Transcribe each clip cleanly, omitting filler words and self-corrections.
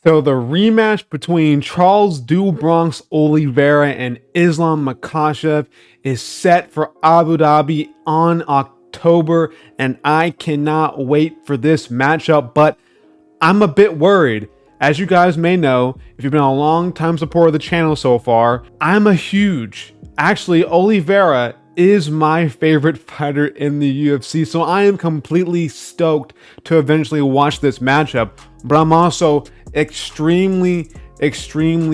So the rematch between Charles Do Bronx Oliveira and Islam Makhachev is set for Abu Dhabi on October, and I cannot wait for this matchup, but I'm a bit worried. As you guys may know, if you've been a long time supporter of the channel so far, actually Oliveira is my favorite fighter in the UFC, so I am completely stoked to eventually watch this matchup, but I'm also extremely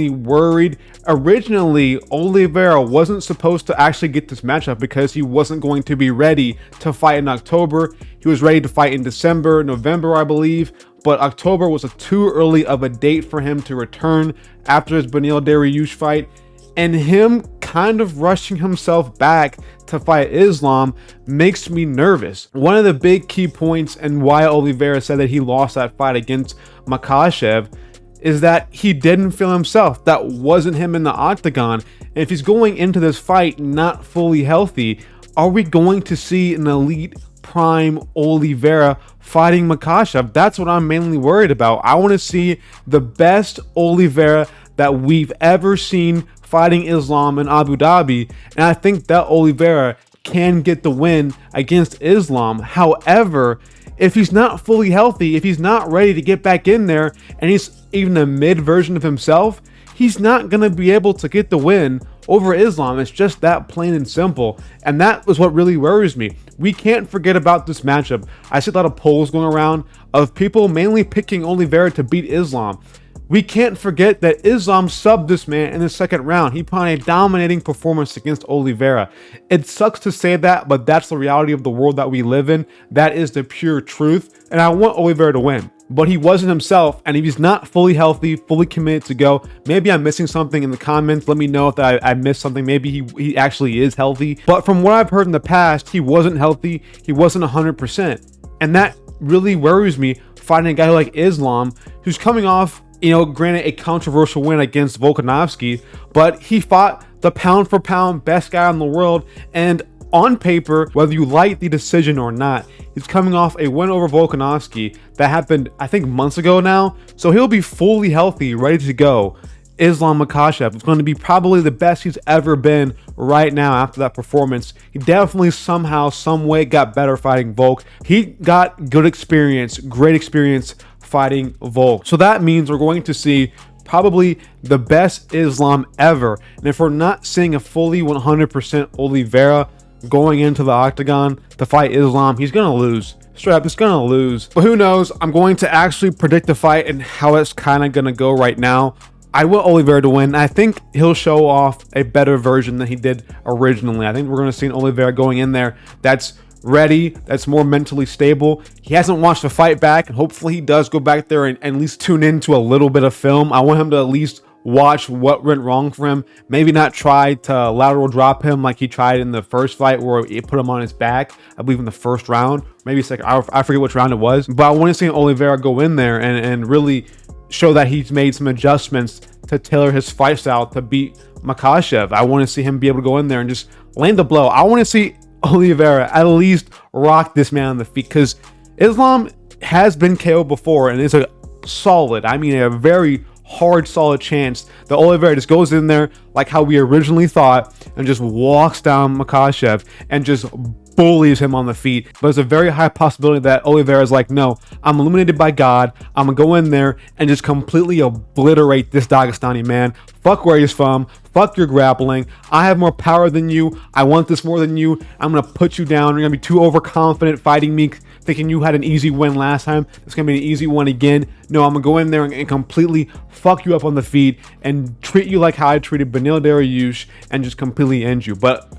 worried. Originally, Oliveira wasn't supposed to actually get this matchup because he wasn't going to be ready to fight in October. He was ready to fight in December, November, I believe, but October was too early of a date for him to return after his Beneil Dariush fight, and him kind of rushing himself back to fight Islam makes me nervous. One of the big key points and why Oliveira said that he lost that fight against Makhachev is that he didn't feel himself. That wasn't him in the octagon. And if he's going into this fight not fully healthy, are we going to see an elite prime Oliveira fighting Makhachev? That's what I'm mainly worried about. I want to see the best Oliveira that we've ever seen fighting Islam in Abu Dhabi, and I think that Oliveira can get the win against Islam. However, if he's not fully healthy, if he's not ready to get back in there, and he's even a mid version of himself, he's not going to be able to get the win over Islam. It's just that plain and simple, and that was what really worries me. We can't forget about this matchup. I see a lot of polls going around of people mainly picking Oliveira to beat Islam. We can't forget that Islam subbed this man in the second round. He put on a dominating performance against Oliveira. It sucks to say that, but that's the reality of the world that we live in. That is the pure truth, and I want Oliveira to win. But he wasn't himself, and if he's not fully healthy, fully committed to go, maybe I'm missing something in the comments. Let me know if I missed something. Maybe he actually is healthy. But from what I've heard in the past, he wasn't healthy. He wasn't 100%. And that really worries me, fighting a guy like Islam, who's coming off, granted a controversial win against Volkanovski, but he fought the pound for pound best guy in the world, and on paper, whether you like the decision or not, he's coming off a win over Volkanovski that happened, I think, months ago now, so he'll be fully healthy, ready to go. Islam Makhachev is going to be probably the best he's ever been right now after that performance. He definitely somehow, some way got better fighting Volk. He got good experience, great experience fighting Volk. So that means we're going to see probably the best Islam ever. And if we're not seeing a fully 100% Oliveira going into the octagon to fight Islam, he's going to lose. Straight up, he's going to lose. But who knows? I'm going to actually predict the fight and how it's kind of going to go right now. I want Oliveira to win. I think he'll show off a better version than he did originally. I think we're going to see an Oliveira going in there that's ready, that's more mentally stable. He hasn't watched the fight back, and hopefully he does go back there and at least tune into a little bit of film. I want him to at least watch what went wrong for him. Maybe not try to lateral drop him like he tried in the first fight where it put him on his back, I believe in the first round, maybe second. I forget which round it was. But I want to see Oliveira go in there and really show that he's made some adjustments to tailor his fight style to beat Makhachev. I want to see him be able to go in there and just land the blow. I want to see Oliveira at least rock this man on the feet, because Islam has been KO'd before, and it's a solid, I mean a very hard, solid chance that Oliveira just goes in there like how we originally thought and just walks down Makhachev and just bullies him on the feet. But there's a very high possibility that Oliveira is like, no, I'm illuminated by God. I'm gonna go in there and just completely obliterate this Dagestani man. Fuck where he's from. Fuck your grappling. I have more power than you. I want this more than you. I'm gonna put you down. You're gonna be too overconfident fighting me, thinking you had an easy win last time. It's gonna be an easy one again. No, I'm gonna go in there and completely fuck you up on the feet and treat you like how I treated Beneil Dariush and just completely end you. But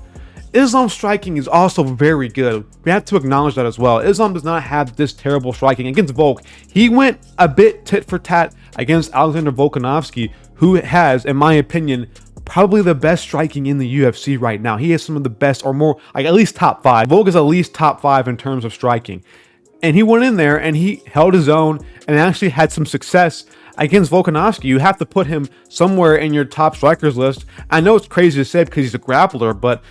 Islam's striking is also very good. We have to acknowledge that as well. Islam does not have this terrible striking against Volk. He went a bit tit for tat against Alexander Volkanovski, who has, in my opinion, probably the best striking in the UFC right now. He has some of the best, or more, like at least top 5. Volk is at least top 5 in terms of striking. And he went in there and he held his own and actually had some success against Volkanovski. You have to put him somewhere in your top strikers list. I know it's crazy to say because he's a grappler, but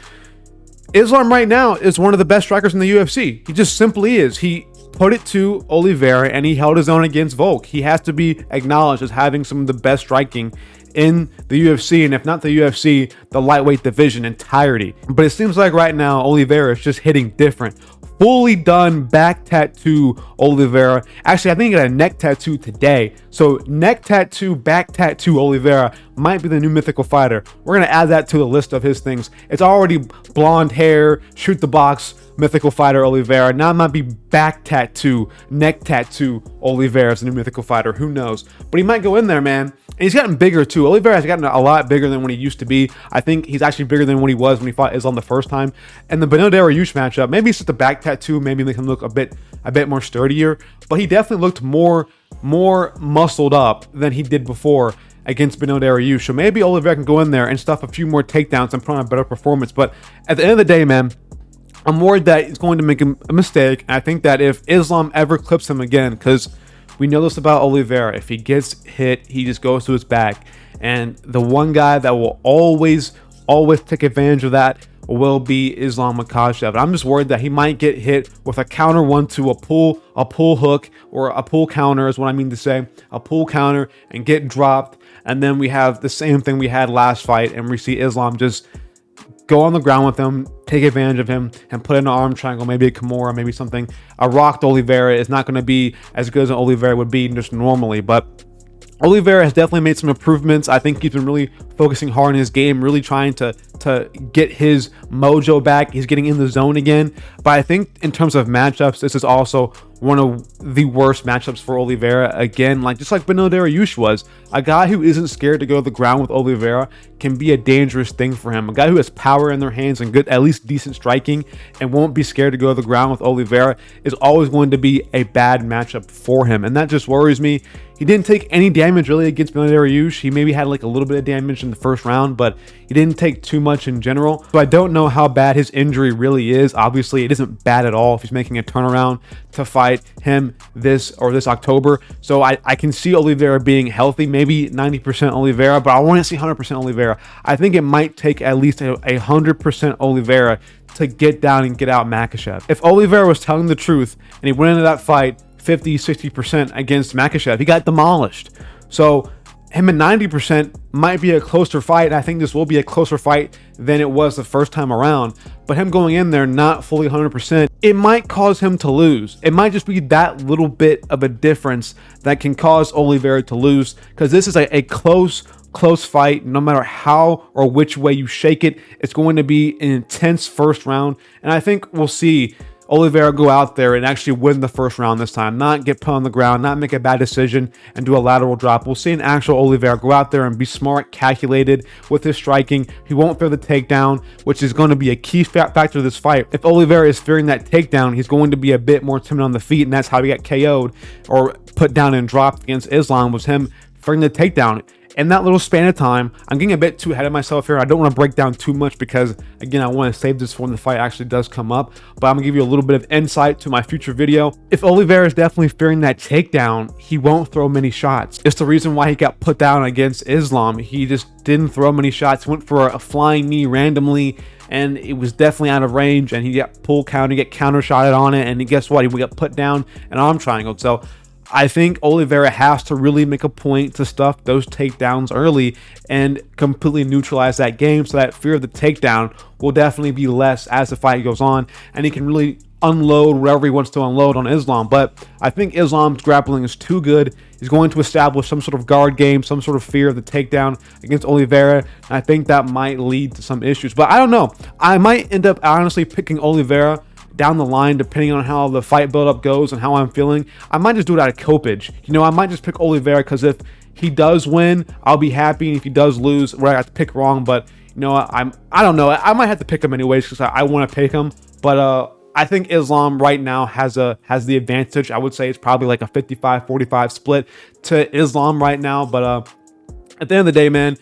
Islam right now is one of the best strikers in the UFC. He just simply is. He put it to Oliveira, and he held his own against Volk. He has to be acknowledged as having some of the best striking in the UFC, and if not the UFC, the lightweight division entirety. But it seems like right now Oliveira is just hitting different. Fully done back tattoo Oliveira. Actually, I think he got a neck tattoo today. So neck tattoo, back tattoo Oliveira might be the new mythical fighter. We're gonna add that to the list of his things. It's already blonde hair, shoot the box, mythical fighter Oliveira. Now it might be back tattoo, neck tattoo Oliveira as the new mythical fighter. Who knows? But he might go in there, man. And he's gotten bigger too. Oliveira has gotten a lot bigger than when he used to be. I think he's actually bigger than what he was when he fought Islam the first time. And the Beneil Dariush matchup, maybe it's just a back tattoo, maybe make him look a bit more sturdier. But he definitely looked more muscled up than he did before against Beneil Dariush. So maybe Oliveira can go in there and stuff a few more takedowns and put on a better performance. But at the end of the day, man, I'm worried that he's going to make a mistake. I think that if Islam ever clips him again, because we know this about Oliveira, if he gets hit, he just goes to his back. And the one guy that will always take advantage of that will be Islam Makhachev. I'm just worried that he might get hit with a counter 1-2, a pull hook, or a pull counter is what I mean to say, a pull counter, and get dropped. And then we have the same thing we had last fight, and we see Islam just go on the ground with him, take advantage of him, and put in an arm triangle, maybe a Kimura, maybe something. A rocked Oliveira is not going to be as good as an Oliveira would be just normally, but Oliveira has definitely made some improvements. I think he's been really focusing hard in his game, really trying to get his mojo back. He's getting in the zone again. But I think in terms of matchups, this is also one of the worst matchups for Oliveira. Again, just like Beneil Dariush was, a guy who isn't scared to go to the ground with Oliveira can be a dangerous thing for him. A guy who has power in their hands and good, at least decent striking, and won't be scared to go to the ground with Oliveira is always going to be a bad matchup for him. And that just worries me. He didn't take any damage really against Beneil Dariush. He maybe had a little bit of damage in the first round, but he didn't take too much in general. So I don't know how bad his injury really is. Obviously, it isn't bad at all if he's making a turnaround to fight him this October. So I can see Oliveira being healthy, maybe 90% Oliveira, but I want to see 100% Oliveira. I think it might take at least a 100% Oliveira to get down and get out Makhachev. If Oliveira was telling the truth and he went into that fight 50-60% against Makhachev, he got demolished. So him at 90% might be a closer fight. I think this will be a closer fight than it was the first time around. But him going in there not fully 100%, it might cause him to lose. It might just be that little bit of a difference that can cause Oliveira to lose, because this is a close fight. No matter how or which way you shake it, it's going to be an intense first round. And I think we'll see Oliveira go out there and actually win the first round this time, not get put on the ground, not make a bad decision and do a lateral drop. We'll see an actual Oliveira go out there and be smart, calculated with his striking. He won't fear the takedown, which is going to be a key factor of this fight. If Oliveira is fearing that takedown, he's going to be a bit more timid on the feet, and that's how he got KO'd or put down and dropped against Islam, was him fearing the takedown. In that little span of time, I'm getting a bit too ahead of myself here. I don't want to break down too much because, again, I want to save this for when the fight actually does come up. But I'm going to give you a little bit of insight to my future video. If Oliveira is definitely fearing that takedown, he won't throw many shots. It's the reason why he got put down against Islam. He just didn't throw many shots, went for a flying knee randomly, and it was definitely out of range, and he got pull counter, he got counter shotted on it, and guess what? He got put down and arm triangled. So I think Oliveira has to really make a point to stuff those takedowns early and completely neutralize that game, so that fear of the takedown will definitely be less as the fight goes on, and he can really unload wherever he wants to unload on Islam. But I think Islam's grappling is too good. He's going to establish some sort of guard game, some sort of fear of the takedown against Oliveira, and I think that might lead to some issues. But I don't know. I might end up honestly picking Oliveira down the line, depending on how the fight buildup goes and how I'm feeling. I might just do it out of copage. I might just pick Oliveira, because if he does win, I'll be happy. And if he does lose, I have to pick wrong. But I don't know. I might have to pick him anyways, because I want to pick him. But I think Islam right now has the advantage. I would say it's probably like a 55-45 split to Islam right now. But at the end of the day, man,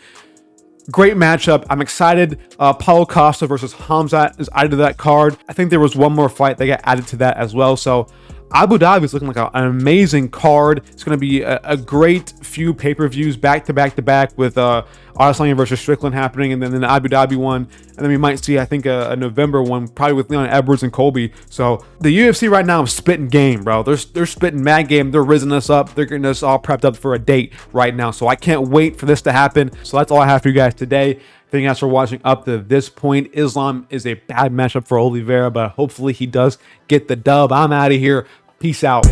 great matchup. I'm excited. Paulo Costa versus Hamzat is added to that card. I think there was one more fight that got added to that as well. So Abu Dhabi is looking like an amazing card. It's going to be a great few pay-per-views back to back with Adesanya versus Strickland happening, and then the Abu Dhabi one, and then we might see, I think, a November one, probably with Leon Edwards and Colby. So the UFC right now is spitting game, bro. They're spitting mad game. They're rizzing us up. They're getting us all prepped up for a date right now. So I can't wait for this to happen. So that's all I have for you guys today. Thank you guys for watching up to this point. Islam is a bad matchup for Oliveira, but hopefully he does get the dub. I'm out of here. Peace out.